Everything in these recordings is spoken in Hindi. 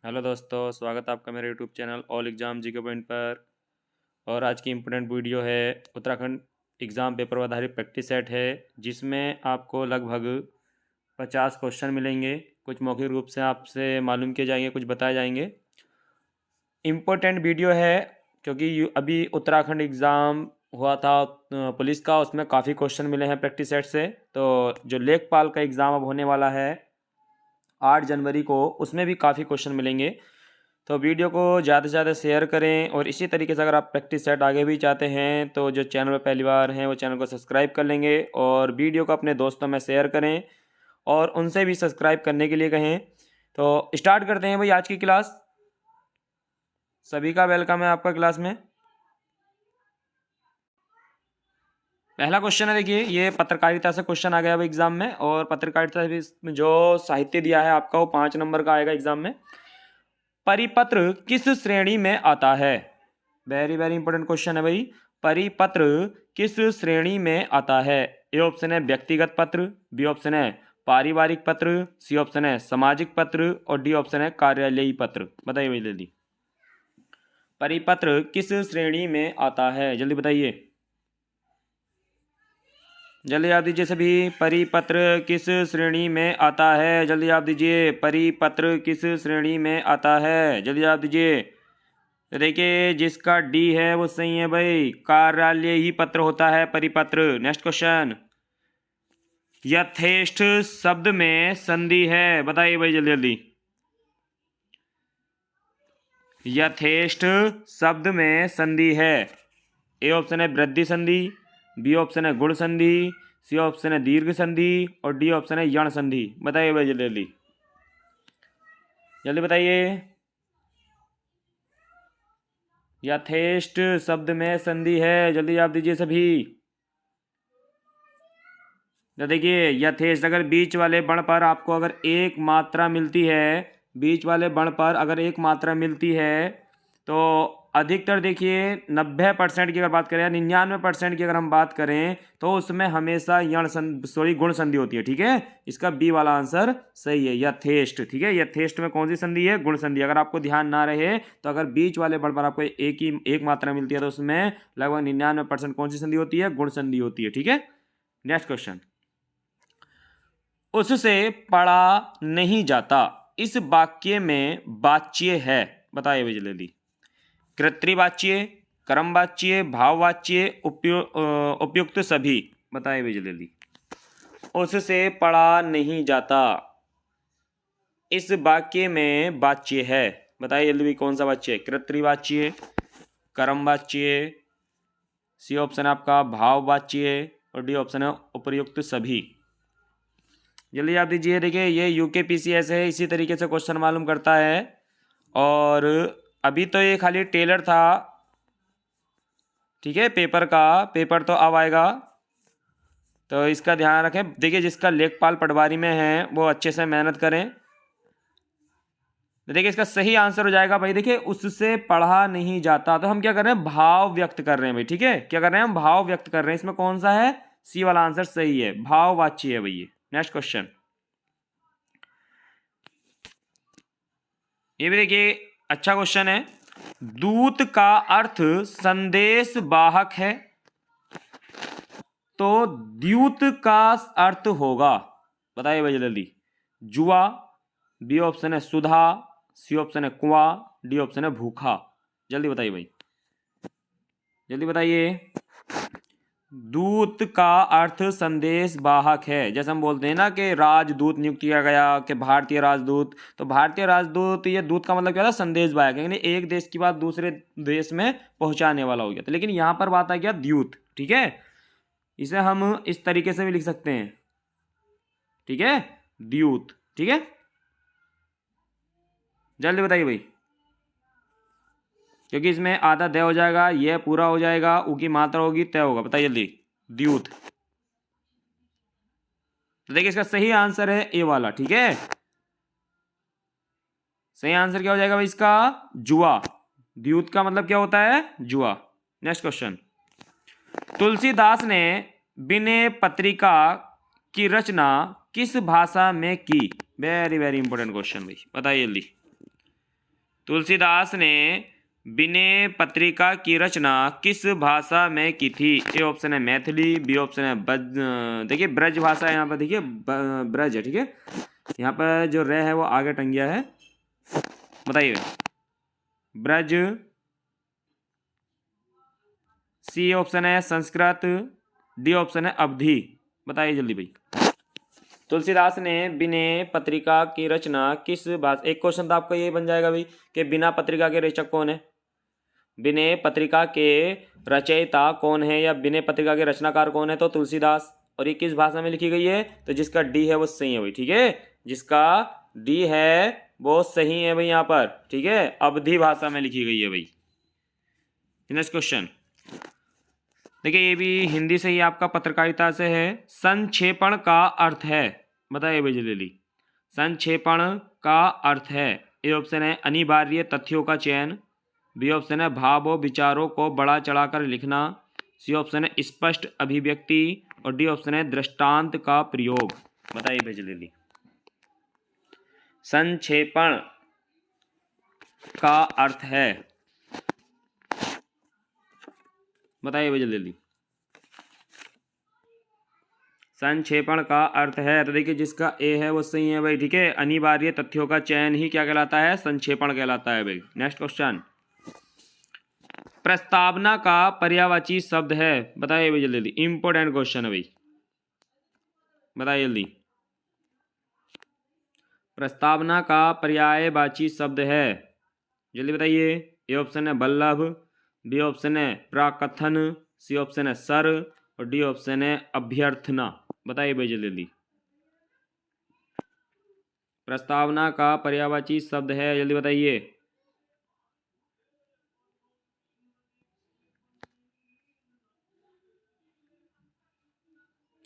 हेलो दोस्तों, स्वागत है आपका मेरे YouTube channel all exam GK point पर। और आज की इम्पोर्टेंट वीडियो है उत्तराखंड एग्ज़ाम पेपर आधारित प्रैक्टिस सेट है, जिसमें आपको लगभग 50 क्वेश्चन मिलेंगे। कुछ मौखिक रूप से आपसे मालूम किए जाएंगे, कुछ बताए जाएंगे। इम्पोर्टेंट वीडियो है क्योंकि अभी उत्तराखंड एग्ज़ाम हुआ था पुलिस का, उसमें काफ़ी क्वेश्चन मिले हैं प्रैक्टिस सेट से। तो जो लेखपाल का एग्ज़ाम अब होने वाला है 8 जनवरी को, उसमें भी काफ़ी क्वेश्चन मिलेंगे। तो वीडियो को ज़्यादा से ज़्यादा शेयर करें। और इसी तरीके से अगर आप प्रैक्टिस सेट आगे भी चाहते हैं तो जो चैनल पर पहली बार हैं वो चैनल को सब्सक्राइब कर लेंगे और वीडियो को अपने दोस्तों में शेयर करें और उनसे भी सब्सक्राइब करने के लिए कहें। तो स्टार्ट करते हैं भाई आज की क्लास। सभी का वेलकम है आपका क्लास में। पहला क्वेश्चन है, देखिए ये पत्रकारिता से क्वेश्चन आ गया अब एग्जाम में। और पत्रकारिता से जो साहित्य दिया है आपका वो 5 नंबर का आएगा एग्जाम में। परिपत्र किस श्रेणी में आता है? वेरी वेरी इंपॉर्टेंट क्वेश्चन है भाई। परिपत्र किस श्रेणी में आता है? ए ऑप्शन है व्यक्तिगत पत्र, बी ऑप्शन है पारिवारिक पत्र, सी ऑप्शन है सामाजिक पत्र और डी ऑप्शन है कार्यालयी पत्र। बताइए भाई जल्दी, परिपत्र किस श्रेणी में आता है? जल्दी बताइए, जल्दी आप दीजिए सभी। परिपत्र किस श्रेणी में आता है? जल्दी आप दीजिए, परिपत्र किस श्रेणी में आता है? जल्दी आप दीजिए। तो देखिए जिसका डी है वो सही है भाई, कार्यालय ही पत्र होता है परिपत्र। नेक्स्ट क्वेश्चन, यथेष्ट शब्द में संधि है? बताइए भाई जल्दी जल्दी। यथेष्ट शब्द में संधि है? ए ऑप्शन है वृद्धि संधि, बी ऑप्शन है गुण संधि, सी ऑप्शन है दीर्घ संधि और डी ऑप्शन है यण संधि। बताइए भाई जल्दी जल्दी, जल्दी बताइए। यथेष्ट शब्द में संधि है, जल्दी आप दीजिए सभी। तो देखिए यथेष्ट, अगर बीच वाले बण पर आपको अगर एक मात्रा मिलती है, बीच वाले बण पर अगर एक मात्रा मिलती है तो अधिकतर देखिए 90% की अगर बात करें, 99% की अगर हम बात करें तो उसमें हमेशा गुण संधि होती है। ठीक है, इसका बी वाला आंसर सही है, यथेष्ट। ठीक है, यथेष्ट में कौन सी संधि है? गुण संधि। अगर आपको ध्यान ना रहे तो अगर बीच वाले बण पर आपको एक मात्रा मिलती है तो उसमें लगभग 99% कौन सी संधि होती है? गुण संधि होती है। ठीक है, नेक्स्ट क्वेश्चन, उससे पढ़ा नहीं जाता, इस वाक्य में वाच्य है? बताइए भाई जल्दी। कृत्रिवाच्य, कर्मवाच्य, भाववाच्य, उपयुक्त सभी। बताइए भाई जल्दी। उससे पढ़ा नहीं जाता, इस वाक्य में वाच्य है? बताइए जल्दी, कौन सा वाच्य है? कृत्रिवाच्य, कर्मवाच्य, सी ऑप्शन है आपका भाववाच्य और डी ऑप्शन है उपयुक्त सभी। जल्दी आप दीजिए। देखिए ये यूकेपीसीएस है, इसी तरीके से क्वेश्चन मालूम करता है। और अभी तो ये खाली टेलर था, ठीक है, पेपर तो अब आएगा, तो इसका ध्यान रखें। देखिए जिसका लेखपाल पटवारी में है वो अच्छे से मेहनत करें। देखिए इसका सही आंसर हो जाएगा भाई, देखिए उससे पढ़ा नहीं जाता, तो हम क्या कर रहे हैं? भाव व्यक्त कर रहे हैं भाई। ठीक है, क्या कर रहे हैं? हम भाव व्यक्त कर रहे हैं। इसमें कौन सा है? सी वाला आंसर सही है, भाववाच्य है भैया। नेक्स्ट क्वेश्चन, ये भी देखिए अच्छा क्वेश्चन है। दूत का अर्थ संदेश वाहक है, तो द्यूत का अर्थ होगा? बताइए भाई जल्दी। जुआ, बी ऑप्शन है सुधा, सी ऑप्शन है कुआं, डी ऑप्शन है भूखा। जल्दी बताइए भाई, जल्दी बताइए। दूत का अर्थ संदेश वाहक है, जैसे हम बोलते हैं ना कि राजदूत नियुक्त किया गया, कि भारतीय राजदूत, तो भारतीय राजदूत, ये दूत का मतलब क्या था? संदेश वाहक, यानी एक देश की बात दूसरे देश में पहुंचाने वाला हो गया। तो लेकिन यहां पर बात आ गया द्यूत। ठीक है, इसे हम इस तरीके से भी लिख सकते हैं, ठीक है, द्यूत। ठीक है, जल्दी बताइए भाई, क्योंकि इसमें आधा दय हो जाएगा, यह पूरा हो जाएगा, ऊ की मात्रा होगी, तय होगा। बताइए जल्दी, द्यूत। तो देखिए इसका सही आंसर है ए वाला। ठीक है, सही आंसर क्या हो जाएगा भाई इसका? जुआ। द्यूत का मतलब क्या होता है? जुआ। नेक्स्ट क्वेश्चन, तुलसीदास ने विनय पत्रिका की रचना किस भाषा में की? वेरी वेरी इंपॉर्टेंट क्वेश्चन भाई, बताइए जल्दी। तुलसीदास ने विनय पत्रिका की रचना किस भाषा में की थी? ए ऑप्शन है मैथिली, बी ऑप्शन है देखिए ब्रज भाषा है, यहाँ पर देखिए ब्रज है, ठीक है। यहाँ पर जो रे है वो आगे टंग गया है, बताइए। ब्रज, सी ऑप्शन है संस्कृत, डी ऑप्शन है अवधी। बताइए जल्दी भाई। तुलसीदास ने विनय पत्रिका की रचना किस भाषा, एक क्वेश्चन तो आपका ये बन जाएगा भाई कि बिना पत्रिका के रचक कौन है, विनय पत्रिका के रचयिता कौन है या विनय पत्रिका के रचनाकार कौन है, तो तुलसीदास। और ये किस भाषा में लिखी गई है, तो जिसका डी है वो सही है भाई, ठीक है। जिसका डी है वो सही है भाई यहाँ पर, ठीक है। अवधी भाषा में लिखी गई है भाई। नेक्स्ट क्वेश्चन देखिए, ये भी हिंदी से ही आपका पत्रकारिता से है। संक्षेपण का अर्थ है, बताइए भाई जल्दी। संक्षेपण का अर्थ है, ए ऑप्शन है अनिवार्य तथ्यों का चयन, बी ऑप्शन है भावों विचारों को बढ़ा चढ़ाकर लिखना, सी ऑप्शन है स्पष्ट अभिव्यक्ति, और डी ऑप्शन है दृष्टांत का प्रयोग। बताइए भाई जल्दी। संक्षेपण का अर्थ है, बताइए भाई जल्दी। संक्षेपण का अर्थ है, तो देखिए जिसका ए है वो सही है भाई, ठीक है। अनिवार्य तथ्यों का चयन ही क्या कहलाता है, संक्षेपण कहलाता है भाई। नेक्स्ट क्वेश्चन, प्रस्तावना का पर्यायवाची शब्द है, बताइए भाई जल्दी। इंपॉर्टेंट क्वेश्चन है भाई, बताइए जल्दी। प्रस्तावना का पर्यायवाची शब्द है, जल्दी बताइए। ए ऑप्शन है बल्लभ, बी ऑप्शन है प्राकथन, सी ऑप्शन है सर, और डी ऑप्शन है अभ्यर्थना। बताइए भाई जल्दी। प्रस्तावना का पर्यायवाची शब्द है, जल्दी बताइए।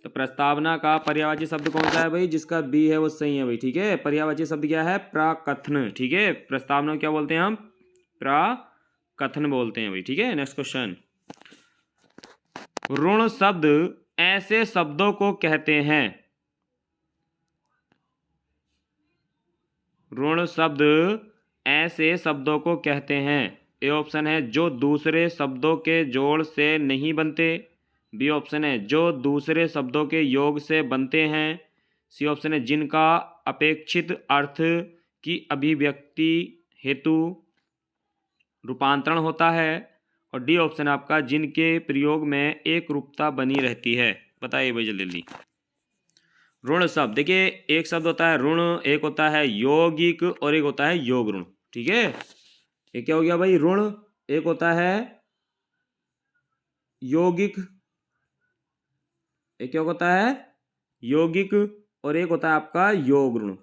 तो प्रस्तावना का पर्यायवाची शब्द कौन सा है भाई, जिसका बी है वो सही है भाई, ठीक है। पर्यायवाची शब्द क्या है, प्राकथन, ठीक है। प्रस्तावना क्या बोलते हैं हम, प्राकथन बोलते हैं भाई, ठीक है। नेक्स्ट क्वेश्चन, ऋण शब्द ऐसे शब्दों को कहते हैं, ऋण शब्द ऐसे शब्दों को कहते हैं। ए ऑप्शन है जो दूसरे शब्दों के जोड़ से नहीं बनते, बी ऑप्शन है जो दूसरे शब्दों के योग से बनते हैं, सी ऑप्शन है जिनका अपेक्षित अर्थ की अभिव्यक्ति हेतु रूपांतरण होता है, और डी ऑप्शन आपका जिनके प्रयोग में एक रूपता बनी रहती है। बताइए भाई जल्दी। ऋण शब्द, देखिए एक शब्द होता है ऋण, एक होता है यौगिक, और एक होता है योग ऋण, ठीक है। ये क्या हो गया भाई, ऋण एक होता है यौगिक, एक क्या होता है यौगिक, और एक होता है आपका योग ऋण,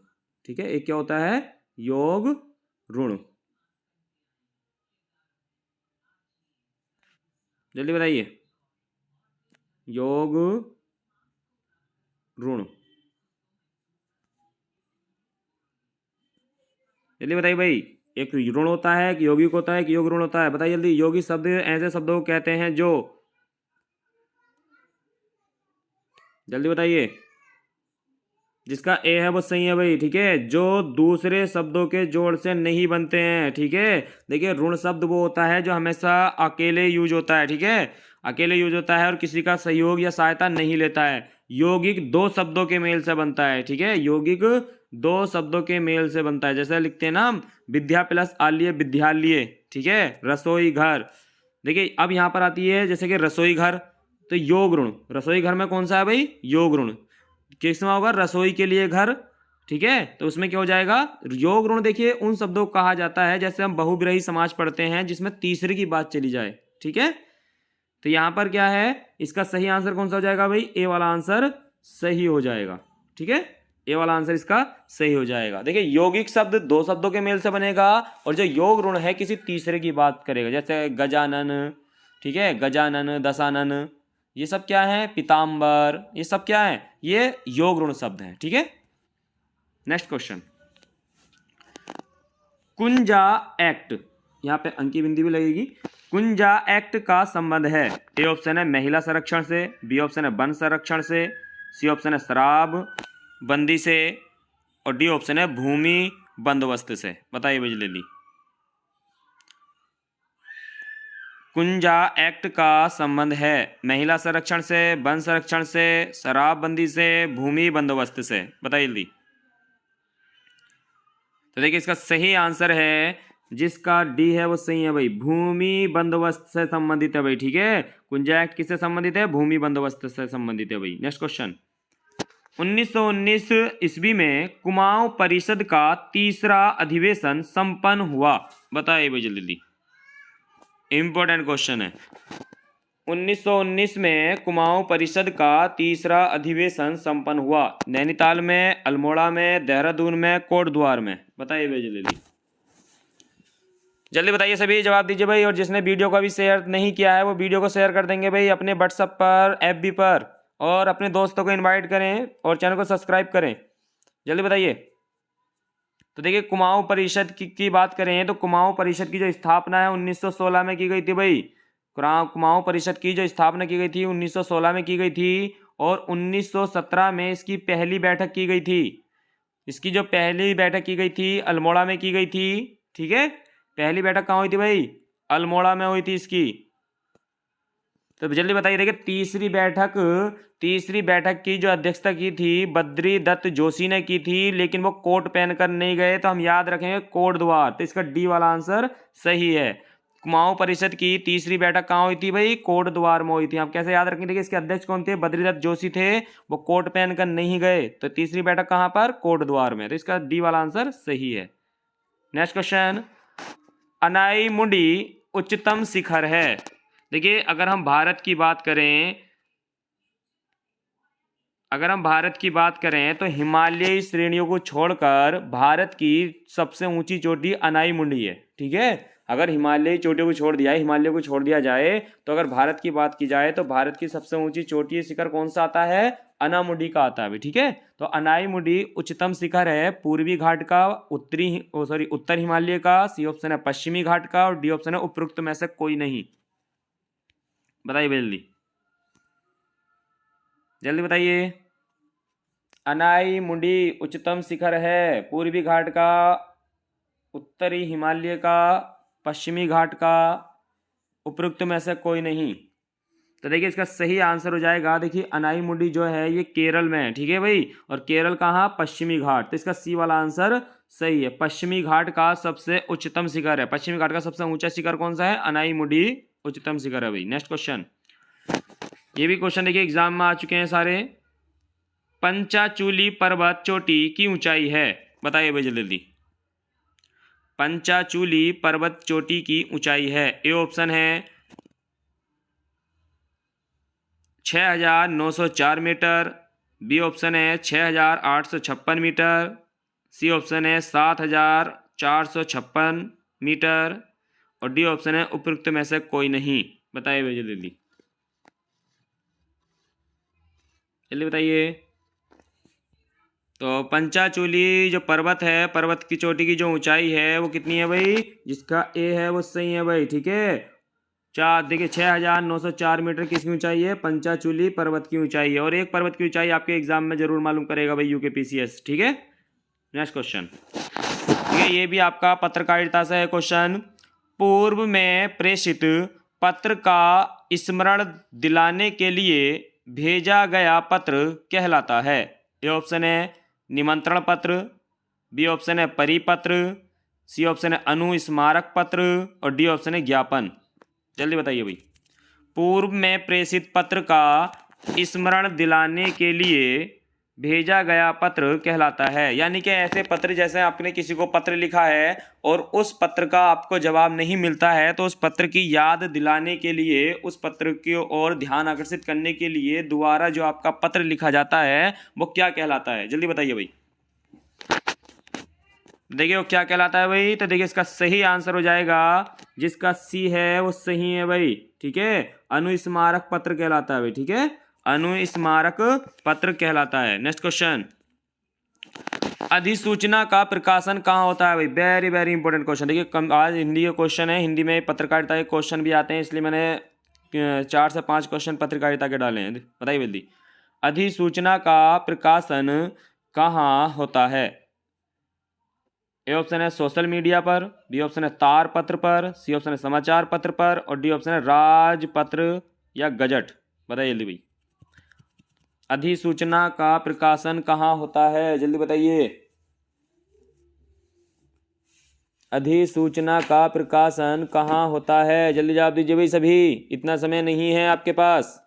ठीक है। एक क्या होता है योग ऋण, जल्दी बताइए। योग ऋण, जल्दी बताइए भाई। एक ऋण होता है, एक यौगिक होता है, एक योग ऋण होता है। बताइए जल्दी। यौगिक शब्द ऐसे शब्दों को कहते हैं जो, जल्दी बताइए। जिसका ए है वो सही है भाई, ठीक है। जो दूसरे शब्दों के जोड़ से नहीं बनते हैं, ठीक है। देखिए ऋण शब्द वो होता है जो हमेशा अकेले यूज होता है, ठीक है। अकेले यूज होता है और किसी का सहयोग या सहायता नहीं लेता है। यौगिक दो शब्दों के मेल से बनता है, ठीक है। यौगिक दो शब्दों के मेल से बनता है, जैसे लिखते हैं ना हम, विद्या प्लस आल्य विद्यालय, ठीक है। रसोई घर, देखिए अब यहाँ पर आती है जैसे कि रसोई घर, तो योग ऋण, रसोई घर में कौन सा है भाई, योग ऋण। किस में होगा, रसोई के लिए घर, ठीक है। तो उसमें क्या हो जाएगा, योग ऋण। देखिए उन शब्दों को कहा जाता है, जैसे हम बहुब्रीहि समाज पढ़ते हैं जिसमें तीसरे की बात चली जाए, ठीक है। तो यहां पर क्या है, इसका सही आंसर कौन सा हो जाएगा भाई, ए वाला आंसर सही हो जाएगा, ठीक है। ए वाला आंसर इसका सही हो जाएगा। देखिए यौगिक शब्द दो शब्दों के मेल से बनेगा, और जो योग ऋण है किसी तीसरे की बात करेगा, जैसे गजानन, ठीक है। गजानन, दशानन, ये सब क्या है, पीताम्बर, ये सब क्या है, ये योग ऋण शब्द है, ठीक है। नेक्स्ट क्वेश्चन, कुंजा एक्ट, यहाँ पे अंकी बिंदी भी लगेगी। कुंजा एक्ट का संबंध है, ए ऑप्शन है महिला संरक्षण से, बी ऑप्शन है वन संरक्षण से, सी ऑप्शन है शराब बंदी से, और डी ऑप्शन है भूमि बंदोबस्त से। बताइए बिजली ली। कुंजा एक्ट का संबंध है? महिला संरक्षण से, वन संरक्षण से, शराबबंदी से, भूमि बंदोबस्त से? बताइए जल्दी। तो देखिए इसका सही आंसर है, जिसका डी है वो सही है भाई, भूमि बंदोबस्त से संबंधित है भाई। ठीक है, कुंजा एक्ट किससे संबंधित है? भूमि बंदोबस्त से संबंधित है भाई। नेक्स्ट क्वेश्चन, 1919 ईस्वी में कुमाऊं परिषद का तीसरा अधिवेशन संपन्न हुआ। बताइए भाई जल्दी जल्दी, इंपॉर्टेंट क्वेश्चन है। 1919 में कुमाऊं परिषद का तीसरा अधिवेशन संपन्न हुआ। नैनीताल में, अल्मोड़ा में, देहरादून में, कोटद्वार में? बताइए भाई जल्दी जल्दी, जल्दी बताइए सभी, जवाब दीजिए भाई। और जिसने वीडियो को अभी शेयर नहीं किया है वो वीडियो को शेयर कर देंगे भाई अपने व्हाट्सएप पर, FB पर, और अपने दोस्तों को इनवाइट करें और चैनल को सब्सक्राइब करें। जल्दी बताइए। तो देखिए कुमाऊं परिषद की बात करें तो कुमाऊं परिषद की जो स्थापना है 1916 में की गई थी भाई। कुमाऊं परिषद की जो स्थापना की गई थी 1916 में की गई थी, और 1917 में इसकी पहली बैठक की गई थी। इसकी जो पहली बैठक की गई थी अल्मोड़ा में की गई थी। ठीक है, पहली बैठक कहाँ हुई थी भाई? अल्मोड़ा में हुई थी इसकी। तो जल्दी बताइए। देखिए तीसरी बैठक की जो अध्यक्षता की थी बद्री दत्त जोशी ने की थी, लेकिन वो कोट पहनकर नहीं गए, तो हम याद रखेंगे कोटद्वार। तो इसका डी वाला आंसर सही है। कुमाऊं परिषद की तीसरी बैठक कहाँ हुई थी भाई? कोटद्वार में हुई थी। आप कैसे याद रखेंगे? देखिए इसके अध्यक्ष कौन थे? बद्री दत्त जोशी थे, वो कोट पहनकर नहीं गए, तो तीसरी बैठक कहाँ पर? कोटद्वार में। तो इसका डी वाला आंसर सही है। नेक्स्ट क्वेश्चन, अनाई मुंडी उच्चतम शिखर है। देखिए अगर हम भारत की बात करें तो हिमालयी श्रेणियों को छोड़कर भारत की सबसे ऊंची चोटी अनाई मुंडी है। ठीक है, अगर हिमालयी चोटियों को छोड़ दिया जाए तो अगर भारत की बात की जाए तो भारत की सबसे ऊंची चोटी शिखर कौन सा आता है? अनामुडी का आता है। ठीक है, तो अनाई मुंडी उच्चतम शिखर है पूर्वी घाट का, उत्तर हिमालय का, सी ऑप्शन है पश्चिमी घाट का, और डी ऑप्शन है उपरोक्त में से कोई नहीं। बताइए जल्दी जल्दी बताइए। अनाई मुंडी उच्चतम शिखर है पूर्वी घाट का, उत्तरी हिमालय का, पश्चिमी घाट का, उपरोक्त में से कोई नहीं। तो देखिए इसका सही आंसर हो जाएगा, देखिए अनाई मुंडी जो है ये केरल में है। ठीक है भाई, और केरल कहाँ? पश्चिमी घाट। तो इसका सी वाला आंसर सही है। पश्चिमी घाट का सबसे उच्चतम शिखर है। पश्चिमी घाट का सबसे ऊंचा शिखर कौन सा है? अनाई मुंडी उच्चतम शिखर है भाई। नेक्स्ट क्वेश्चन, ये भी क्वेश्चन देखिए एग्जाम में आ चुके हैं सारे। पंचाचूली पर्वत चोटी की ऊंचाई है। बताइए भाई जल्दी जल्दी। पंचाचूली पर्वत चोटी की ऊंचाई है, ए ऑप्शन है 6,904 मीटर, बी ऑप्शन है 6,856 मीटर, सी ऑप्शन है 7,456 मीटर, और डी ऑप्शन है उपरोक्त में से कोई नहीं। बताइए भाई जल्दी जल्दी जल्दी बताइए। तो पंचाचूली जो पर्वत है, पर्वत की चोटी की जो ऊंचाई है वो कितनी है भाई? जिसका ए है वो सही है भाई। ठीक है, देखिए 6,904 मीटर किसकी ऊंचाई है? पंचाचूली पर्वत की ऊंचाई है। और एक पर्वत की ऊंचाई आपके एग्जाम में जरूर मालूम करेगा भाई UKPCS। ठीक है, नेक्स्ट क्वेश्चन। ठीक है, ये भी आपका पत्रकारिता से है क्वेश्चन। पूर्व में प्रेषित पत्र का स्मरण दिलाने के लिए भेजा गया पत्र कहलाता है। ए ऑप्शन है निमंत्रण पत्र, बी ऑप्शन है परिपत्र, सी ऑप्शन है अनुस्मारक पत्र, और डी ऑप्शन है ज्ञापन। जल्दी बताइए भाई। पूर्व में प्रेषित पत्र का स्मरण दिलाने के लिए भेजा गया पत्र कहलाता है। यानी कि ऐसे पत्र, जैसे आपने किसी को पत्र लिखा है और उस पत्र का आपको जवाब नहीं मिलता है, तो उस पत्र की याद दिलाने के लिए, उस पत्र की ओर ध्यान आकर्षित करने के लिए दोबारा जो आपका पत्र लिखा जाता है वो क्या कहलाता है? जल्दी बताइए भाई। देखिए वो क्या कहलाता है भाई? तो देखिए इसका सही आंसर हो जाएगा, जिसका सी है वो सही है भाई। ठीक है, अनुस्मारक पत्र कहलाता है भाई। ठीक है, अनुस्मारक पत्र कहलाता है। नेक्स्ट क्वेश्चन, अधिसूचना का प्रकाशन कहाँ होता है भाई? Very very important question. देखिए आज हिंदी का क्वेश्चन है, हिंदी में पत्रकारिता के क्वेश्चन भी आते हैं, इसलिए मैंने 4 से 5 क्वेश्चन पत्रकारिता के डाले हैं। बताइए जल्दी, अधिसूचना का प्रकाशन कहाँ होता है? ए ऑप्शन है सोशल मीडिया पर, बी ऑप्शन है तार पत्र पर, सी ऑप्शन है समाचार पत्र पर और डी ऑप्शन है राजपत्र या गजट। बताइए जल्दी भाई। अधिसूचना का प्रकाशन कहाँ होता है, जल्दी बताइए। अधिसूचना का प्रकाशन कहाँ होता है, जल्दी जवाब दीजिए भाई सभी, इतना समय नहीं है आपके पास,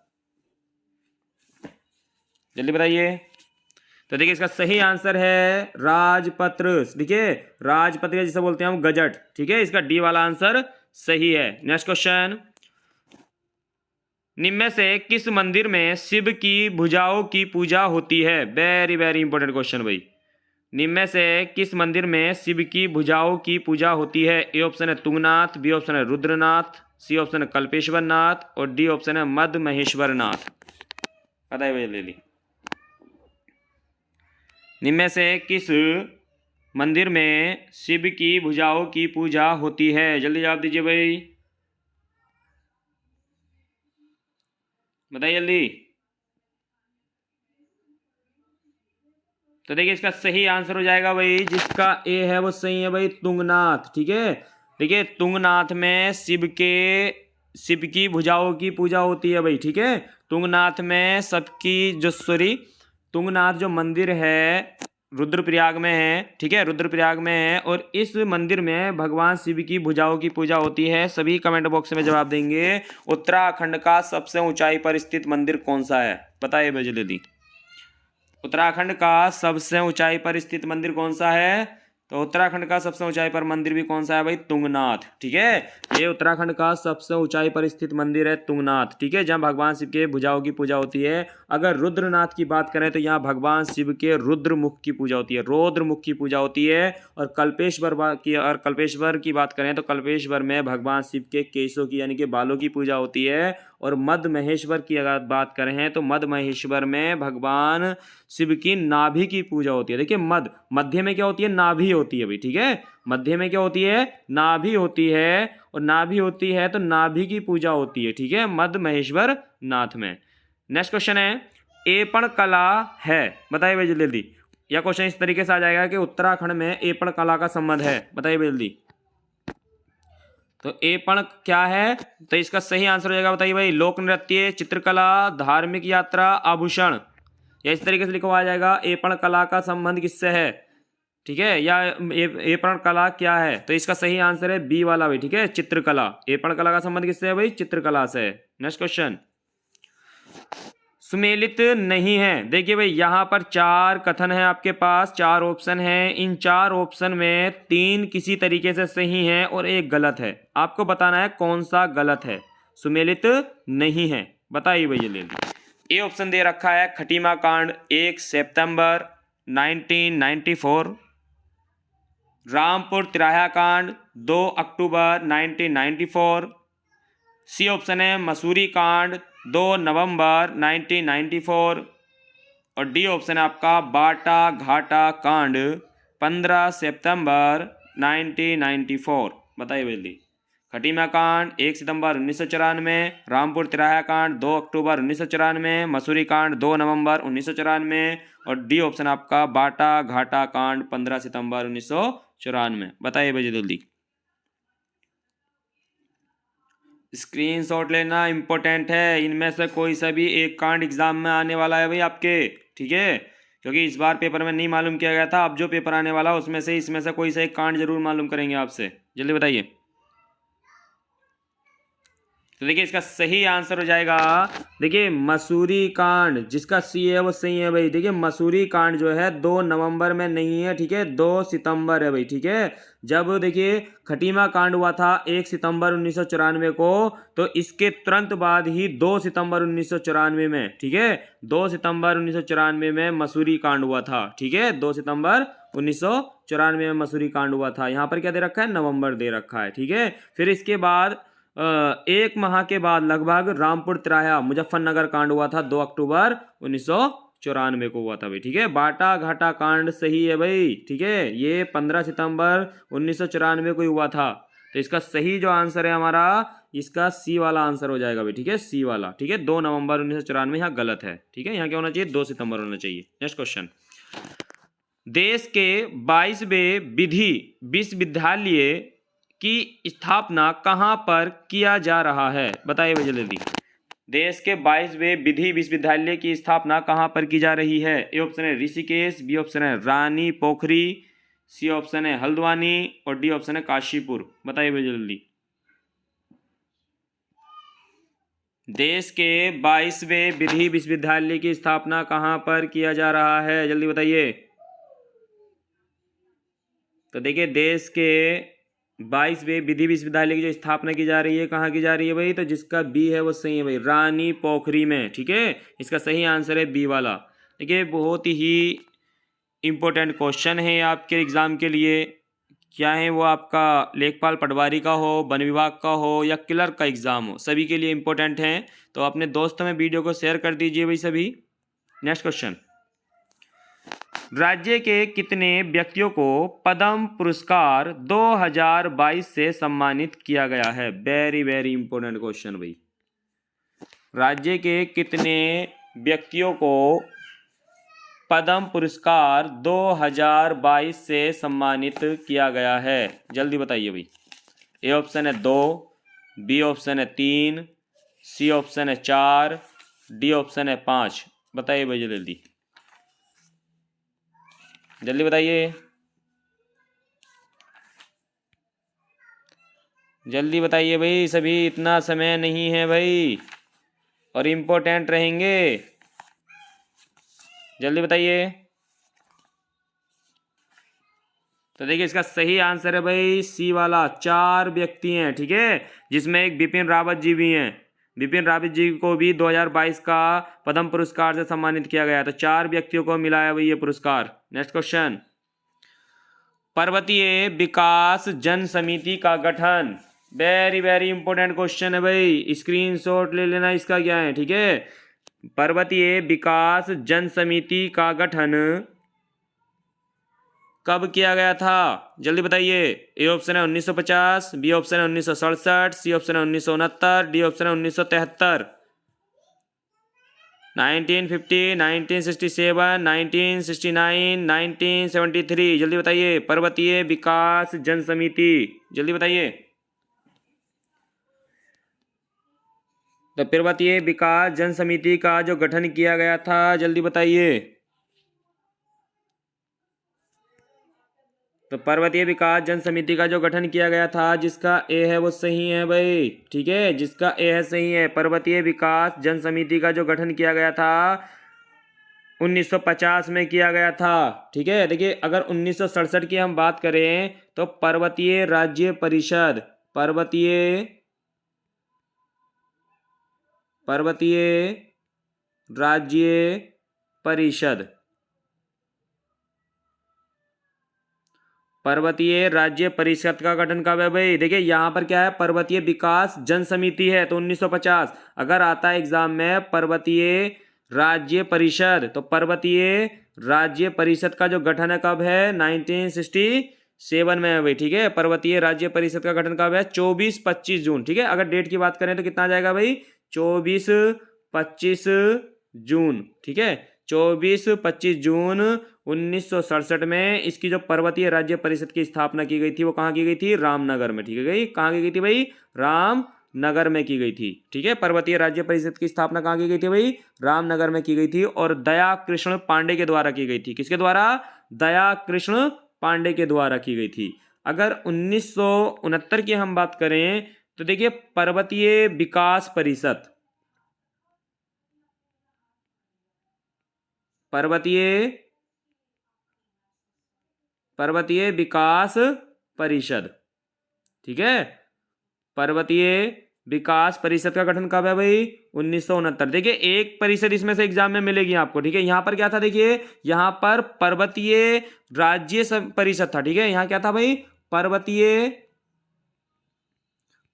जल्दी बताइए। तो देखिए इसका सही आंसर है राजपत्र। देखिए राजपत्र जिसे बोलते हैं हम गजट, ठीक है, इसका डी वाला आंसर सही है। नेक्स्ट क्वेश्चन, निम्न में से किस मंदिर में शिव की भुजाओं की पूजा होती है। वेरी वेरी इंपॉर्टेंट क्वेश्चन भाई। निम्न में से किस मंदिर में शिव की भुजाओं की पूजा होती है। ए ऑप्शन है तुंगनाथ, बी ऑप्शन है रुद्रनाथ, सी ऑप्शन है कल्पेश्वर नाथ और डी ऑप्शन है मद महेश्वर नाथ। बताइए भैया ले ली। निम्न में से किस मंदिर में शिव की भुजाओं की पूजा होती है, जल्दी जवाब दीजिए भाई, बताइए जल्दी। तो देखिए इसका सही आंसर हो जाएगा भाई, जिसका ए है वो सही है भाई, तुंगनाथ। ठीक है, देखिए तुंगनाथ में शिव की भुजाओं की पूजा होती है भाई। ठीक है, तुंगनाथ में तुंगनाथ जो मंदिर है रुद्रप्रयाग में है। ठीक है, रुद्रप्रयाग में है और इस मंदिर में भगवान शिव की भुजाओं की पूजा होती है। सभी कमेंट बॉक्स में जवाब देंगे। उत्तराखंड का सबसे ऊंचाई पर स्थित मंदिर कौन सा है, बताइए जल्दी। उत्तराखंड का सबसे ऊंचाई पर स्थित मंदिर कौन सा है, तो उत्तराखंड का सबसे ऊंचाई पर मंदिर भी कौन सा है भाई, तुंगनाथ। ठीक है, ये उत्तराखंड का सबसे ऊंचाई पर स्थित मंदिर है तुंगनाथ। ठीक है, जहां भगवान शिव के भुजाओं की पूजा होती है। अगर रुद्रनाथ की बात करें तो यहाँ भगवान शिव के रुद्रमुख की पूजा होती है, रौद्रमुख की पूजा होती है। और कल्पेश्वर की बात करें तो कल्पेश्वर में भगवान शिव के केशों की यानी कि बालों की पूजा होती है। और मद महेश्वर की अगर बात करें तो मद महेश्वर में भगवान शिव की नाभि की पूजा होती है। देखिए मध्य में क्या होती है, नाभि होती है भाई। ठीक है, मध्य में क्या होती है, नाभि होती है और नाभि होती है तो नाभि की पूजा होती है। ठीक है, मद महेश्वर नाथ में। नेक्स्ट क्वेश्चन है, एपण कला है, बताइए भाई जल्दी। यह क्वेश्चन इस तरीके से आ जाएगा कि उत्तराखंड में एपण कला का संबंध है, बताइए भाई जल्दी। तो एपण क्या है, तो इसका सही आंसर हो जाएगा, बताइए भाई, लोक नृत्य, चित्रकला, धार्मिक यात्रा, आभूषण। या इस तरीके से लिखा आ जाएगा, एपण कला का संबंध किससे है। ठीक है, या एपण कला क्या है, तो इसका सही आंसर है बी वाला भाई। ठीक है, चित्रकला। एपण कला का संबंध किससे है भाई, चित्रकला से। नेक्स्ट क्वेश्चन, सुमेलित नहीं है। देखिए भाई यहाँ पर 4 कथन है आपके पास, 4 ऑप्शन है। इन 4 ऑप्शन में 3 किसी तरीके से सही है और 1 गलत है। आपको बताना है कौन सा गलत है। सुमेलित नहीं है, बताइए भाई जल्दी। ए ऑप्शन दे रखा है खटीमा कांड 1 सितंबर 1994, रामपुर तिराहा कांड 2 अक्टूबर 1994, सी ऑप्शन है मसूरी कांड 2 नवंबर 1994 और डी ऑप्शन है आपका बाटा घाटा कांड 15 सितंबर 1994। बताइए जल्दी। खटीमा कांड 1 सितंबर 1994, रामपुर तिराहा कांड 2 अक्टूबर 1994, मसूरी कांड 2 नवंबर 1994 और डी ऑप्शन आपका बाटा घाटा कांड 15 सितंबर 1994। बताइए भाई जल्दी। स्क्रीनशॉट लेना इंपॉर्टेंट है, इनमें से कोई सा भी एक कांड एग्जाम में आने वाला है भाई आपके। ठीक है, क्योंकि इस बार पेपर में नहीं मालूम किया गया था, अब जो पेपर आने वाला उसमें से इसमें से कोई सा एक कांड जरूर मालूम करेंगे आपसे। जल्दी बताइए। तो देखिए इसका सही आंसर हो जाएगा, देखिए मसूरी कांड, जिसका सी है वो सही है भाई। देखिए मसूरी कांड जो है 2 नवंबर में नहीं है, ठीक है, 2 सितंबर है भाई। ठीक है, जब देखिए खटीमा कांड हुआ था 1 सितंबर 1994 को, तो इसके तुरंत बाद ही 2 सितंबर 1994 में, ठीक है, 2 सितंबर 1994 में मसूरी कांड हुआ था। ठीक है, 2 सितंबर 1994 में मसूरी कांड हुआ था। यहाँ पर क्या दे रखा है, नवंबर दे रखा है। ठीक है, फिर इसके बाद 1 माह के बाद लगभग रामपुर तिराहा मुजफ्फरनगर कांड हुआ था 2 अक्टूबर 1994 को हुआ था भाई। ठीक है, बाटा घाटा कांड सही है भाई। ठीक है, ये 15 सितंबर 1994 को ही हुआ था। तो इसका सही जो आंसर है हमारा, इसका सी वाला आंसर हो जाएगा भाई। ठीक है, सी वाला। ठीक है, 2 नवंबर 1994 यहाँ गलत है। ठीक है, यहाँ क्या होना चाहिए, 2 सितंबर होना चाहिए। नेक्स्ट क्वेश्चन, देश के 22वें विधि विश्वविद्यालय की स्थापना कहाँ पर किया जा रहा है? बताइए भैया जल्दी। देश के 22वें विधि विश्वविद्यालय की स्थापना कहाँ पर की जा रही है? ए ऑप्शन है ऋषिकेश, बी ऑप्शन है रानी पोखरी, सी ऑप्शन है हल्द्वानी और डी ऑप्शन है काशीपुर। बताइए भैया जल्दी। देश के 22वें विधि विश्वविद्यालय की स्थापना कहाँ पर किया जा रहा है? जल्दी बताइए। तो देखिए देश के 22वें विधि विश्वविद्यालय की जो स्थापना की जा रही है कहाँ की जा रही है भाई? तो जिसका बी है वो सही है भाई, रानी पोखरी में। ठीक है, इसका सही आंसर है बी वाला। देखिए बहुत ही इम्पोर्टेंट क्वेश्चन है आपके एग्जाम के लिए। क्या है वो? आपका लेखपाल पटवारी का हो, वन विभाग का हो या क्लर्क का एग्जाम हो, सभी के लिए इम्पोर्टेंट है। तो अपने दोस्तों में वीडियो को शेयर कर दीजिए भाई सभी। नेक्स्ट क्वेश्चन, राज्य के कितने व्यक्तियों को पद्म पुरस्कार 2022 से सम्मानित किया गया है? वेरी वेरी इंपॉर्टेंट क्वेश्चन भाई। राज्य के कितने व्यक्तियों को पद्म पुरस्कार 2022 से सम्मानित किया गया है? जल्दी बताइए भाई। ए ऑप्शन है 2, बी ऑप्शन है 3, सी ऑप्शन है 4, डी ऑप्शन है 5। बताइए भाई जल्दी जल्दी बताइए, जल्दी बताइए भाई सभी, इतना समय नहीं है भाई और इम्पोर्टेंट रहेंगे। जल्दी बताइए। तो देखिए इसका सही आंसर है भाई सी वाला, 4 व्यक्ति हैं। ठीक है, जिसमें एक बिपिन रावत जी भी हैं। बिपिन रावत जी को भी 2022 का पद्म पुरस्कार से सम्मानित किया गया। तो 4 व्यक्तियों को मिला है भाई ये पुरस्कार। नेक्स्ट क्वेश्चन, पर्वतीय विकास जन समिति का गठन। वेरी वेरी इंपॉर्टेंट क्वेश्चन है भाई, स्क्रीनशॉट ले लेना इसका क्या है। ठीक है, पर्वतीय विकास जन समिति का गठन कब किया गया था? जल्दी बताइए। ए ऑप्शन है 1950, बी ऑप्शन है 1967, सी ऑप्शन है 1969, डी ऑप्शन है 1973। 1950, 1967, 1969, 1973। जल्दी बताइए। पर्वतीय विकास जन समिति, जल्दी बताइए। तो पर्वतीय विकास जन समिति का जो गठन किया गया था, जल्दी बताइए। तो पर्वतीय विकास जन समिति का जो गठन किया गया था, जिसका ए है वो सही है भाई। ठीक है, जिसका ए है सही है। पर्वतीय विकास जन समिति का जो गठन किया गया था 1950 में किया गया था। ठीक है, देखिए अगर 1967 की हम बात करें तो पर्वतीय राज्य परिषद, पर्वतीय राज्य परिषद, पर्वतीय राज्य परिषद का गठन कब है भाई? देखिए यहाँ पर क्या है, पर्वतीय विकास जन समिति है तो 1950। अगर आता है एग्जाम में पर्वतीय राज्य परिषद, तो पर्वतीय राज्य परिषद का जो गठन है कब है? 1967 में है भाई। ठीक है, पर्वतीय राज्य परिषद का गठन कब है? 24-25 जून। ठीक है, अगर डेट की बात करें तो कितना आ जाएगा भाई? 24-25 जून। ठीक है, 24-25 जून 1967 में इसकी जो पर्वतीय राज्य परिषद की स्थापना की गई थी वो कहाँ की गई थी? रामनगर में। ठीक है गई, कहाँ की गई थी भाई? रामनगर में की गई थी। ठीक है, पर्वतीय राज्य परिषद की स्थापना कहाँ की गई थी भाई? रामनगर में की गई थी और दया कृष्ण पांडे के द्वारा की गई थी। किसके द्वारा? दया कृष्ण पांडे के द्वारा की गई थी। अगर 1969 की हम बात करें तो देखिए पर्वतीय विकास परिषद, पर्वतीय विकास परिषद। ठीक है, पर्वतीय विकास परिषद का गठन कब है भाई? 1969। देखिए एक परिषद इसमें से एग्जाम में मिलेगी आपको। ठीक है, यहां पर क्या था? देखिए यहां पर पर्वतीय राज्य परिषद था। ठीक है, यहां क्या था भाई?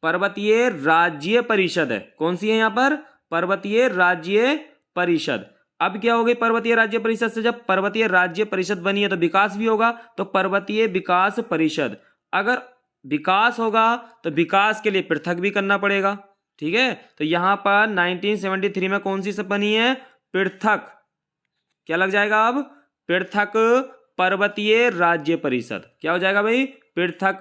पर्वतीय राज्य परिषद है। कौन सी है यहां पर? पर्वतीय राज्य परिषद। अब क्या हो गई पर्वतीय राज्य परिषद से? जब पर्वतीय राज्य परिषद बनी है तो विकास भी होगा, तो पर्वतीय विकास परिषद। अगर विकास होगा तो विकास के लिए पृथक भी करना पड़ेगा। ठीक है, तो यहां पर 1973 में कौन सी सब बनी है? पृथक। क्या लग जाएगा अब? पृथक पर्वतीय राज्य परिषद। क्या हो जाएगा भाई? पृथक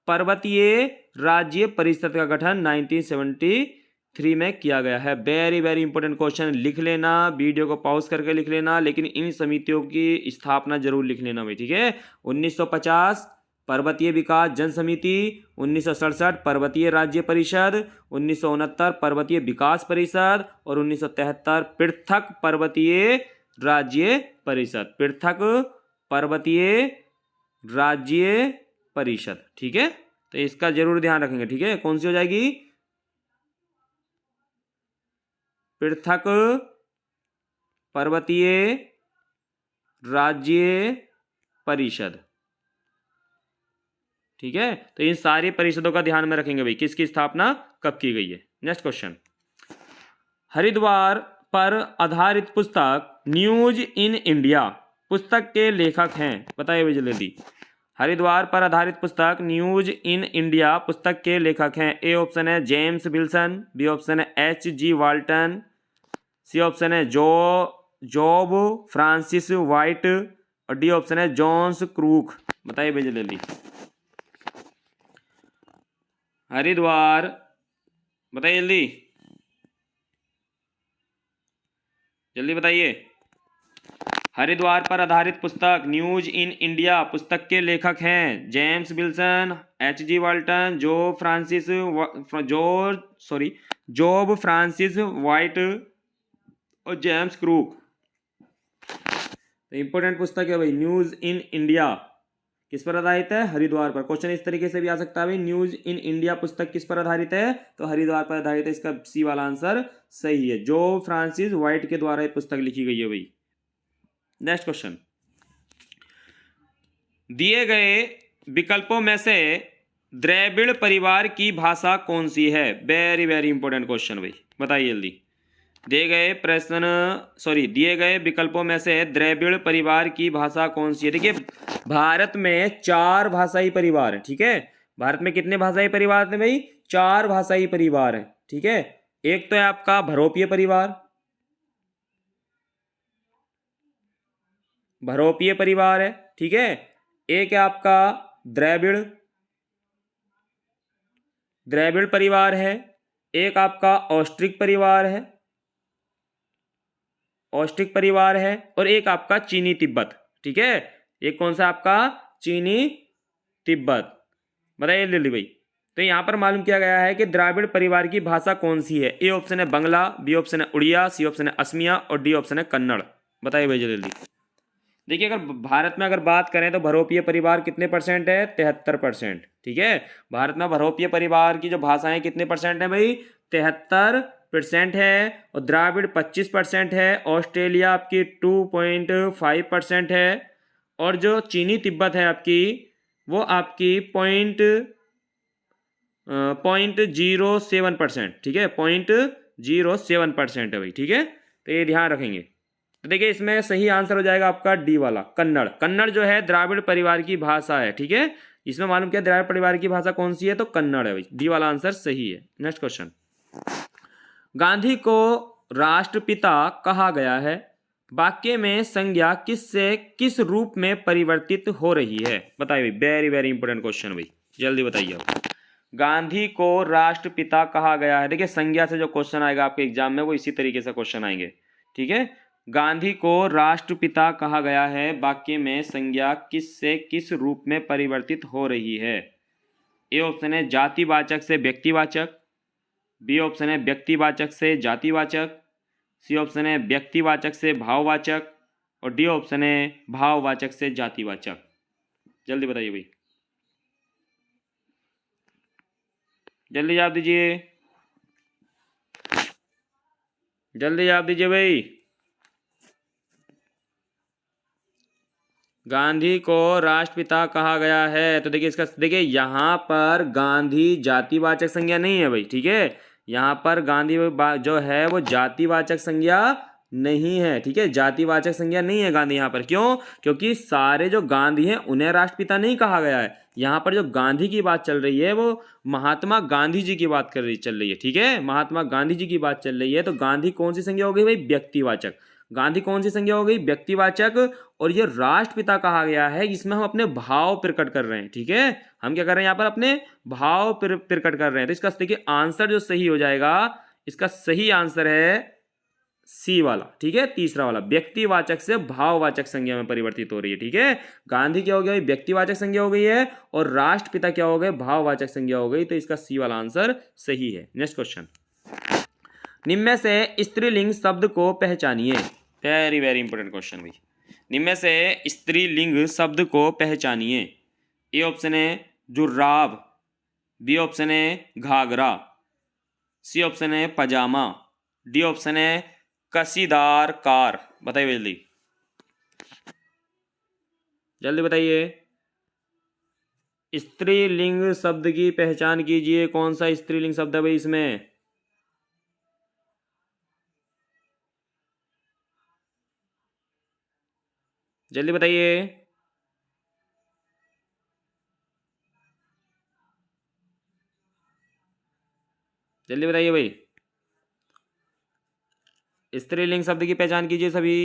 पर्वतीय राज्य परिषद का गठन 1973 में किया गया है। वेरी वेरी इंपॉर्टेंट क्वेश्चन, लिख लेना, वीडियो को पॉज करके लिख लेना, लेकिन इन समितियों की स्थापना जरूर लिख लेना भाई, ठीक है। 1950 पर्वतीय विकास जन समिति, 1967 पर्वतीय राज्य परिषद, 1969 पर्वतीय विकास परिषद और 1973 पृथक पर्वतीय राज्य परिषद। पृथक पर्वतीय राज्य परिषद, ठीक है। तो इसका जरूर ध्यान रखेंगे, ठीक है। कौन सी हो जाएगी? पृथक पर्वतीय राज्य परिषद, ठीक है। तो इन सारी परिषदों का ध्यान में रखेंगे भाई, किसकी स्थापना कब की गई है। नेक्स्ट क्वेश्चन, हरिद्वार पर आधारित पुस्तक न्यूज इन इंडिया पुस्तक के लेखक हैं, बताइए भाई जल्दी। हरिद्वार पर आधारित पुस्तक न्यूज इन इंडिया पुस्तक के लेखक हैं। ए ऑप्शन है जेम्स विल्सन, बी ऑप्शन है H.G. वाल्टन, सी ऑप्शन है जॉब फ्रांसिस वाइट और डी ऑप्शन है जॉन्स क्रूक। बताइए भाई जल्दी। हरिद्वार, बताइए जल्दी जल्दी बताइए। हरिद्वार पर आधारित पुस्तक न्यूज इन इंडिया पुस्तक के लेखक हैं James Wilson, H.G. Walton, job Francis white और जेम्स क्रूक। तो इंपॉर्टेंट पुस्तक है भाई न्यूज इन इंडिया। किस पर आधारित है? हरिद्वार पर। क्वेश्चन इस तरीके से भी आ सकता है भाई, न्यूज इन इंडिया पुस्तक किस पर आधारित है? तो हरिद्वार पर आधारित है। इसका सी वाला आंसर सही है। जॉब फ्रांसिस वाइट के द्वारा ये पुस्तक लिखी गई है भाई। नेक्स्ट क्वेश्चन, दिए गए विकल्पों में से द्रविड़ परिवार की भाषा कौन सी है? वेरी वेरी इंपॉर्टेंट क्वेश्चन भाई, बताइए जल्दी। दिए गए विकल्पों में से द्रविड़ परिवार की भाषा कौन सी है? देखिए भारत में 4 भाषाई परिवार है, ठीक है। भारत में कितने भाषाई परिवार थे भाई? 4 भाषाई परिवार है, ठीक है। एक तो है आपका भरोपिय परिवार, भरोपिय परिवार है, ठीक है। एक है आपका द्रविड़ परिवार है। एक आपका ऑस्ट्रिक परिवार है, और एक आपका चीनी तिब्बत, ठीक है। एक कौन सा आपका? चीनी तिब्बत। बताइए जल्दी भाई। तो यहां पर मालूम किया गया है कि द्रविड़ परिवार की भाषा कौन सी है। ए ऑप्शन है बंगला, बी ऑप्शन है उड़िया, सी ऑप्शन है असमिया और डी ऑप्शन है कन्नड़। बताइए भाई जल्दी। देखिए अगर भारत में अगर बात करें तो भरोपिय परिवार कितने परसेंट है? 73%, ठीक है। भारत में भरोपिय परिवार की जो भाषाएं कितने परसेंट है भाई? 73% है। और द्राविड़ 25% है। ऑस्ट्रेलिया आपकी 2.5% है। और जो चीनी तिब्बत है आपकी, वो आपकी 0.07%, ठीक है। 0.07% है भाई, ठीक है। तो ये ध्यान रखेंगे। तो देखिए इसमें सही आंसर हो जाएगा आपका डी वाला, कन्नड़। कन्नड़ जो है द्राविड़ परिवार की भाषा है, ठीक है। इसमें मालूम किया द्राविड़ परिवार की भाषा कौन सी है? तो कन्नड़ है भाई। डी वाला आंसर सही है। नेक्स्ट क्वेश्चन, गांधी को राष्ट्रपिता कहा गया है, वाक्य में संज्ञा किससे किस रूप में परिवर्तित हो रही है? बताइए भाई, वेरी वेरी इंपॉर्टेंट क्वेश्चन भाई, जल्दी बताइए आप। गांधी को राष्ट्रपिता कहा गया है। देखिए संज्ञा से जो क्वेश्चन आएगा आपके एग्जाम में वो इसी तरीके से क्वेश्चन आएंगे, ठीक है। गांधी को राष्ट्रपिता कहा गया है, वाक्य में संज्ञा किससे किस रूप में परिवर्तित हो रही है? ए ऑप्शन है जातिवाचक से व्यक्तिवाचक, बी ऑप्शन है व्यक्तिवाचक से जातिवाचक, सी ऑप्शन है व्यक्तिवाचक से भाववाचक और डी ऑप्शन है भाववाचक से जातिवाचक। जल्दी बताइए भाई, जल्दी जवाब दीजिए, जल्दी जवाब दीजिए भाई। गांधी को राष्ट्रपिता कहा गया है, तो देखिए इसका देखिए यहाँ पर गांधी जातिवाचक संज्ञा नहीं है भाई, ठीक है। यहाँ पर गांधी जो है वो जातिवाचक संज्ञा नहीं है, ठीक है। जातिवाचक संज्ञा नहीं है गांधी यहाँ पर। क्यों? क्योंकि सारे जो गांधी हैं उन्हें राष्ट्रपिता नहीं कहा गया है। यहाँ पर जो गांधी की बात चल रही है वो महात्मा गांधी जी की बात चल रही है, ठीक है। महात्मा गांधी जी की बात चल रही है, तो गांधी कौन सी संज्ञा हो गई भाई? व्यक्तिवाचक। गांधी कौन सी संज्ञा हो गई? व्यक्तिवाचक। और ये राष्ट्रपिता कहा गया है, इसमें हम अपने भाव प्रकट कर रहे हैं। ठीक है, हम क्या कर रहे हैं यहाँ पर? अपने भाव प्रकट कर रहे हैं। तो इसका देखिए आंसर जो सही हो जाएगा, इसका सही आंसर है सी वाला। ठीक है, तीसरा वाला, व्यक्तिवाचक से भाववाचक संज्ञा में परिवर्तित हो रही है। ठीक है, गांधी क्या हो गया? व्यक्तिवाचक संज्ञा हो गई है, और राष्ट्रपिता क्या हो गए? भाववाचक संज्ञा हो गई। तो इसका सी वाला आंसर सही है। नेक्स्ट क्वेश्चन, निम्न में से स्त्रीलिंग शब्द को पहचानिए। वेरी वेरी इंपॉर्टेंट क्वेश्चन भाई। निम्न में से स्त्रीलिंग शब्द को पहचानिए। ए ऑप्शन है जुर्राब, बी ऑप्शन है घाघरा, सी ऑप्शन है पजामा, डी ऑप्शन है कसीदार कार। बताइए जल्दी, जल्दी बताइए। स्त्रीलिंग शब्द की पहचान कीजिए। कौन सा स्त्रीलिंग शब्द है भाई इसमें? जल्दी बताइए। जल्दी बताइए भाई, स्त्रीलिंग शब्द की पहचान कीजिए सभी।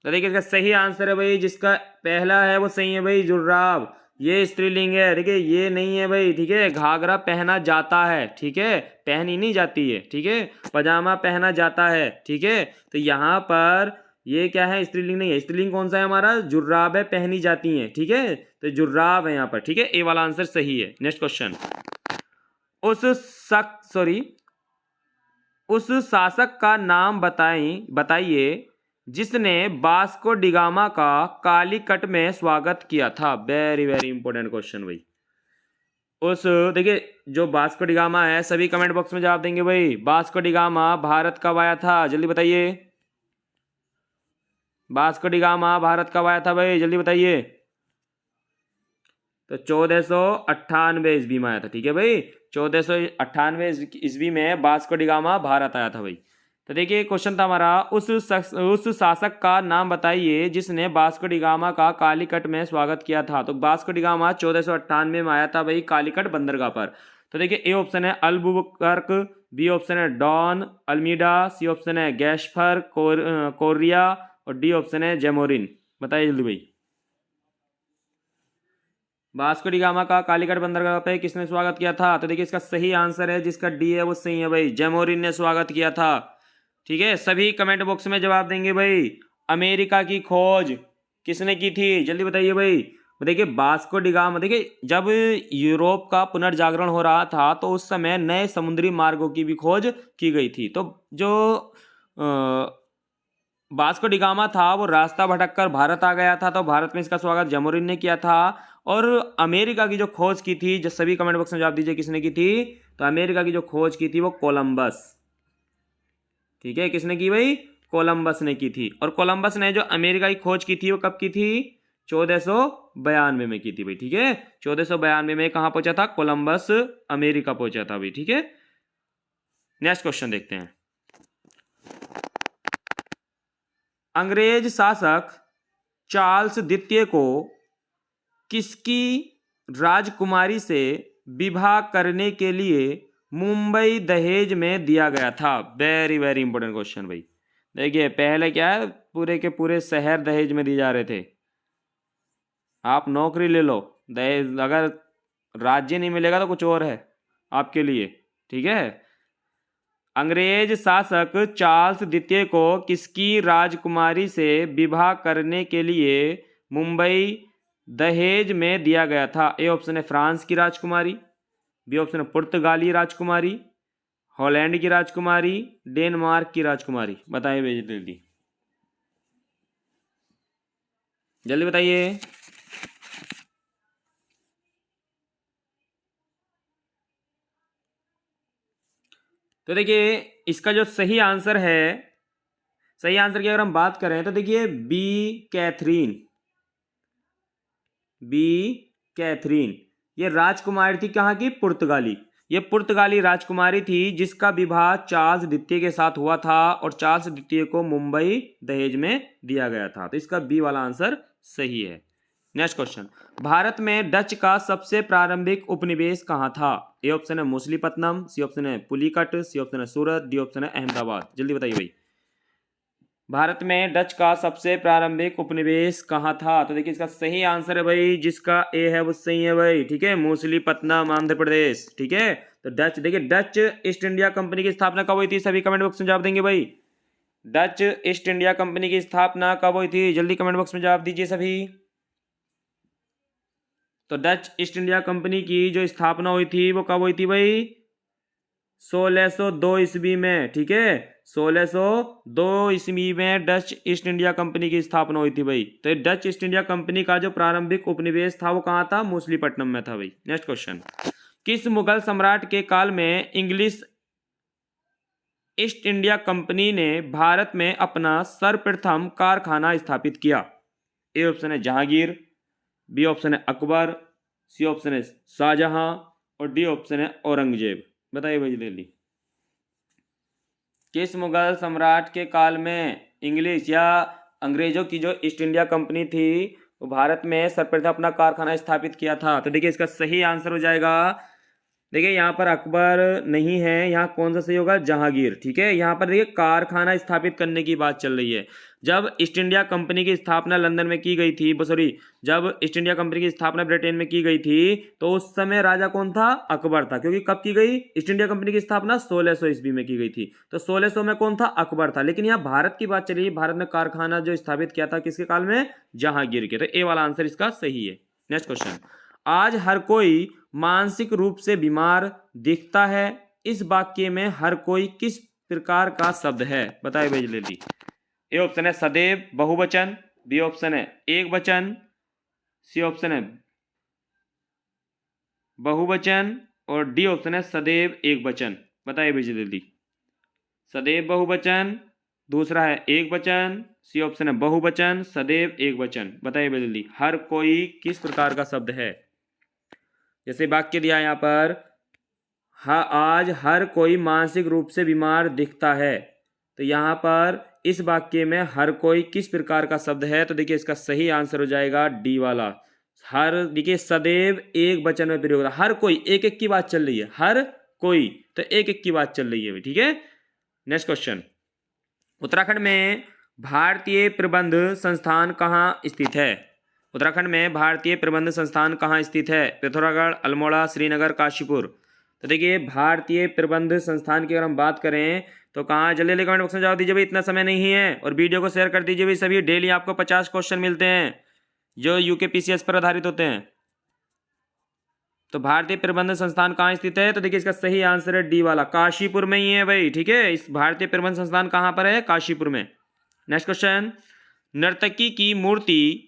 तो देखिए इसका सही आंसर है भाई, जिसका पहला है वो सही है भाई, जुर्राब। ये स्त्रीलिंग है। ठीक है, ये नहीं है भाई। ठीक है, घाघरा पहना जाता है। ठीक है, पहनी नहीं जाती है। ठीक है, पजामा पहना जाता है। ठीक है, तो यहाँ पर ये क्या है? स्त्रीलिंग नहीं है। स्त्रीलिंग कौन सा है हमारा? जुर्राब है, पहनी जाती है। ठीक है, तो जुर्राब है यहाँ पर। ठीक है, ए वाला आंसर सही है। नेक्स्ट क्वेश्चन, उस शासक का नाम बताइए जिसने वास्को डिगामा का कालीकट में स्वागत किया था। वेरी वेरी इंपॉर्टेंट क्वेश्चन भाई। देखिए जो वास्को डिगामा है, सभी कमेंट बॉक्स में जवाब देंगे भाई। वास्को डिगामा भारत कब आया था? जल्दी बताइए। वास्को डिगामा भारत कब आया था भाई? जल्दी बताइए। तो 1498 ईस्वी में आया था। ठीक है भाई, 1498 ईस्वी में वास्को डिगामा भारत आया था भाई। तो देखिए क्वेश्चन था हमारा, उस शासक का नाम बताइए जिसने वास्को डिगामा का कालीकट में स्वागत किया था। तो वास्को डिगामा 1498 में आया था भाई, कालीकट बंदरगाह पर। तो देखिए ए ऑप्शन है अल्बुकर्क, बी ऑप्शन है डॉन अल्मीडा, सी ऑप्शन है गैस्पर कोरिया, और डी ऑप्शन है जेमोरिन। बताइए जल्दी भाई, वास्को डिगामा का कालीकट बंदरगाह पे किसने स्वागत किया था? तो देखिए इसका सही आंसर है, जिसका डी है वो सही है भाई, जेमोरिन ने स्वागत किया था। ठीक है, सभी कमेंट बॉक्स में जवाब देंगे भाई। अमेरिका की खोज किसने की थी? जल्दी बताइए भाई। देखिए वास्को डिगामा, देखिए जब यूरोप का पुनर्जागरण हो रहा था तो उस समय नए समुद्री मार्गों की भी खोज की गई थी। तो जो वास्को डिगामा था वो रास्ता भटककर भारत आ गया था, तो भारत में इसका स्वागत जेमोरिन ने किया था। और अमेरिका की जो खोज की थी, जो सभी कमेंट बॉक्स में जवाब दीजिए किसने की थी? तो अमेरिका की जो खोज की थी वो कोलंबस। ठीक है, किसने की भाई? कोलंबस ने की थी। और कोलंबस ने जो अमेरिका की खोज की थी वो कब की थी? 1492 में की थी भाई। ठीक है, 1492 में कहां पहुंचा था? कोलंबस अमेरिका पहुंचा था भाई। ठीक है, नेक्स्ट क्वेश्चन देखते हैं। अंग्रेज शासक चार्ल्स द्वितीय को किसकी राजकुमारी से विवाह करने के लिए मुंबई दहेज में दिया गया था? वेरी वेरी इंपॉर्टेंट क्वेश्चन भाई। देखिए पहले क्या है, पूरे के पूरे शहर दहेज में दिए जा रहे थे। आप नौकरी ले लो, दहेज अगर राज्य नहीं मिलेगा तो कुछ और है आपके लिए। ठीक है, अंग्रेज शासक चार्ल्स द्वितीय को किसकी राजकुमारी से विवाह करने के लिए मुंबई दहेज में दिया गया था? ए ऑप्शन है फ्रांस की राजकुमारी, बी ऑप्शन है पुर्तगाली राजकुमारी, हॉलैंड की राजकुमारी, डेनमार्क की राजकुमारी। बताइए भेज जल्दी, जल्दी बताइए। तो देखिए इसका जो सही आंसर है, सही आंसर की अगर हम बात करें तो देखिए बी कैथरीन, बी कैथरीन। ये राजकुमारी थी कहाँ की? पुर्तगाली। ये पुर्तगाली राजकुमारी थी जिसका विवाह चार्ल्स द्वितीय के साथ हुआ था, और चार्ल्स द्वितीय को मुंबई दहेज में दिया गया था। तो इसका बी वाला आंसर सही है। नेक्स्ट क्वेश्चन, भारत में डच का सबसे प्रारंभिक उपनिवेश कहाँ था? ए ऑप्शन है मछलीपट्टनम, सी ऑप्शन है पुलिकट, सी ऑप्शन है सूरत, डी ऑप्शन है अहमदाबाद। जल्दी बताइए भाई। भारत में डच का सबसे प्रारंभिक उपनिवेश कहाँ था? तो देखिए इसका सही आंसर है भाई, जिसका ए है वो सही है भाई, ठीक है, मूसलीपट्टनम आंध्र प्रदेश, ठीक है। तो डच, देखिए डच ईस्ट इंडिया कंपनी की स्थापना कब हुई थी? सभी कमेंट बॉक्स में जवाब देंगे भाई। डच ईस्ट इंडिया कंपनी की स्थापना कब हुई थी? जल्दी कमेंट बॉक्स में जवाब दीजिए सभी। तो डच ईस्ट इंडिया कंपनी की जो स्थापना हुई थी वो कब हुई थी भाई? 1602 ईस्वी में, ठीक है, 1602 ईस्वी में डच ईस्ट इंडिया कंपनी की स्थापना हुई थी भाई। तो डच ईस्ट इंडिया कंपनी का जो प्रारंभिक उपनिवेश था वो कहाँ था? मूसलीपट्टनम में था भाई। नेक्स्ट क्वेश्चन, किस मुगल सम्राट के काल में इंग्लिश ईस्ट इंडिया कंपनी ने भारत में अपना सर्वप्रथम कारखाना स्थापित किया? ए ऑप्शन है जहांगीर, बी ऑप्शन है अकबर, सी ऑप्शन है शाहजहां और डी ऑप्शन है औरंगजेब। बताइए भाई जल्दी। किस मुगल सम्राट के काल में इंग्लिश या अंग्रेजों की जो ईस्ट इंडिया कंपनी थी वो भारत में सर्वप्रथम अपना कारखाना स्थापित किया था? तो देखिए इसका सही आंसर हो जाएगा, देखिए यहाँ पर अकबर नहीं है, यहाँ कौन सा सही होगा? जहांगीर, ठीक है। यहाँ पर देखिए कारखाना स्थापित करने की बात चल रही है। जब ईस्ट इंडिया कंपनी की स्थापना लंदन में की गई थी, सॉरी, जब ईस्ट इंडिया कंपनी की स्थापना ब्रिटेन में की गई थी तो उस समय राजा कौन था? अकबर था, क्योंकि कब की गई ईस्ट इंडिया कंपनी की स्थापना? 1600 ईस्वी में की गई थी। तो 1600 में कौन था? अकबर था। लेकिन यहाँ भारत की बात चली, भारत में कारखाना जो स्थापित किया था किसके काल में? जहांगीर के। तो ए वाला आंसर इसका सही है। नेक्स्ट क्वेश्चन, आज हर कोई मानसिक रूप से बीमार दिखता है, इस वाक्य में हर कोई किस प्रकार का शब्द है? बताइए भाई जल्दी। ए ऑप्शन है सदैव बहुवचन, बी ऑप्शन है एक वचन, सी ऑप्शन है बहुवचन और डी ऑप्शन है सदैव एक वचन। बताइए भाई जल्दी। सदैव बहुवचन, दूसरा है एक वचन, सी ऑप्शन है बहुवचन, सदैव एक वचन। बताइए भाई जल्दी, हर कोई किस प्रकार का शब्द है? जैसे वाक्य दिया यहाँ पर, हाँ आज हर कोई मानसिक रूप से बीमार दिखता है, तो यहाँ पर इस वाक्य में हर कोई किस प्रकार का शब्द है? तो देखिए इसका सही आंसर हो जाएगा डी वाला, हर। देखिए सदैव एक वचन में प्रयोग होता है, हर कोई, एक एक की बात चल रही है, हर कोई, तो एक एक की बात चल रही है, ठीक है। नेक्स्ट क्वेश्चन, उत्तराखंड में भारतीय प्रबंध संस्थान कहाँ स्थित है? उत्तराखंड में भारतीय प्रबंध संस्थान कहाँ स्थित है? पिथौरागढ़, अल्मोड़ा, श्रीनगर, काशीपुर। तो देखिए भारतीय प्रबंध संस्थान की अगर हम बात करें तो कहाँ? जल्दी जल्दी कमेंट बॉक्स में जवाब दीजिए भाई, इतना समय नहीं है। और वीडियो को शेयर कर दीजिए भाई सभी, डेली आपको 50 क्वेश्चन मिलते हैं जो यूके पीसीएस पर आधारित होते हैं। तो भारतीय प्रबंध संस्थान कहाँ स्थित है? तो देखिए इसका सही आंसर है डी वाला, काशीपुर में ही है भाई, ठीक है। इस भारतीय प्रबंध संस्थान कहाँ पर है? काशीपुर में। नेक्स्ट क्वेश्चन, नर्तकी की मूर्ति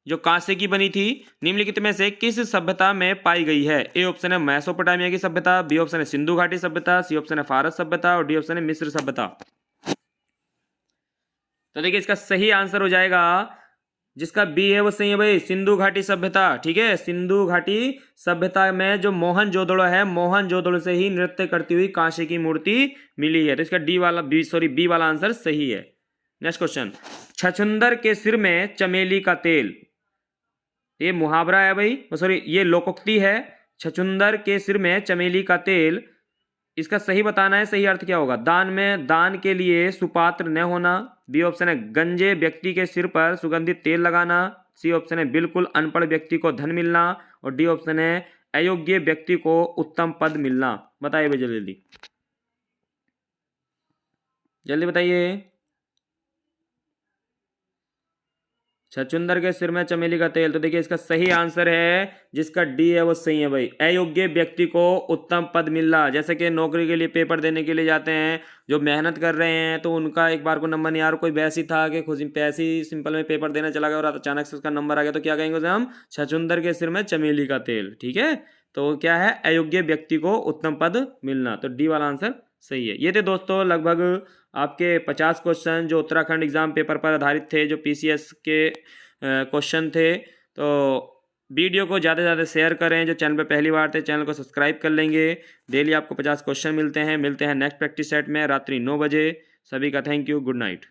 जो कांसे की बनी थी निम्नलिखित में से किस सभ्यता में पाई गई है? ए ऑप्शन है मेसोपोटामिया की सभ्यता, बी ऑप्शन है सिंधु घाटी सभ्यता, सी ऑप्शन है फारस सभ्यता और डी ऑप्शन है मिस्र सभ्यता। तो देखिए इसका सही आंसर हो जाएगा, जिसका बी है वो सही है भाई, सिंधु घाटी सभ्यता, ठीक है। सिंधु घाटी सभ्यता में जो मोहनजोदड़ो है, मोहनजोदड़ो से ही नृत्य करती हुई कांसे की मूर्ति मिली है। तो इसका बी वाला आंसर सही है। नेक्स्ट क्वेश्चन, छछूंदर के सिर में चमेली का तेल, ये मुहावरा है भाई, ये लोकोक्ति है। छछूंदर के सिर में चमेली का तेल, इसका सही बताना है, सही अर्थ क्या होगा? दान के लिए सुपात्र न होना, बी ऑप्शन है गंजे व्यक्ति के सिर पर सुगंधित तेल लगाना, सी ऑप्शन है बिल्कुल अनपढ़ व्यक्ति को धन मिलना और डी ऑप्शन है अयोग्य व्यक्ति को उत्तम पद मिलना। बताइए भाई जल्दी जल्दी बताइए। छछूंदर के सिर में चमेली का तेल, तो देखिए इसका सही आंसर है, जिसका डी है वो सही है भाई, अयोग्य व्यक्ति को उत्तम पद मिलना। जैसे कि नौकरी के लिए पेपर देने के लिए जाते हैं, जो मेहनत कर रहे हैं तो उनका एक बार को नंबर नहीं आ रहा, कोई वैसी था कि खुद पैसे ही सिंपल में पेपर देना चला गया और अचानक से उसका नंबर आ गया, तो क्या कहेंगे उसे हम? छछूंदर के सिर में चमेली का तेल, ठीक है। तो क्या है? अयोग्य व्यक्ति को उत्तम पद मिलना। तो डी वाला आंसर सही है। ये थे दोस्तों लगभग आपके 50 क्वेश्चन जो उत्तराखंड एग्जाम पेपर पर आधारित थे, जो पीसीएस के क्वेश्चन थे। तो वीडियो को ज़्यादा से ज़्यादा शेयर करें, जो चैनल पर पहली बार थे चैनल को सब्सक्राइब कर लेंगे। डेली आपको 50 क्वेश्चन मिलते हैं नेक्स्ट प्रैक्टिस सेट में रात्रि 9 बजे। सभी का थैंक यू, गुड नाइट।